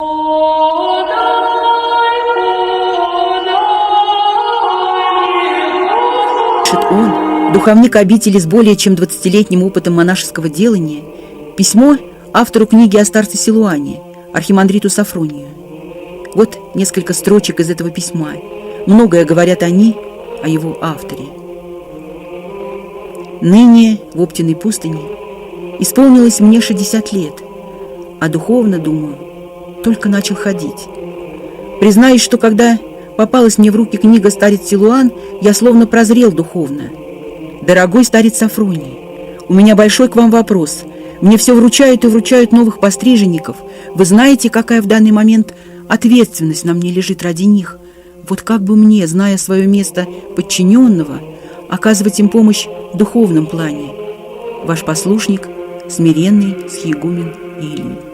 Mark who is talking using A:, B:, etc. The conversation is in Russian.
A: Он, духовник обители с более чем 20-летним опытом монашеского делания, письмо автору книги о старце Силуане, архимандриту Сафронию. Вот несколько строчек из этого письма. Многое говорят они о его авторе. «Ныне в Оптиной пустыне исполнилось мне 60 лет, а духовно, думаю, только начал ходить. Признаюсь, что когда попалась мне в руки книга «Старец Силуан», я словно прозрел духовно. Дорогой старец Сафроний, у меня большой к вам вопрос. Мне все вручают и вручают новых постриженников. Вы знаете, какая в данный момент ответственность на мне лежит ради них? Вот как бы мне, зная свое место подчиненного, оказывать им помощь в духовном плане? Ваш послушник, смиренный схиегумен Илий».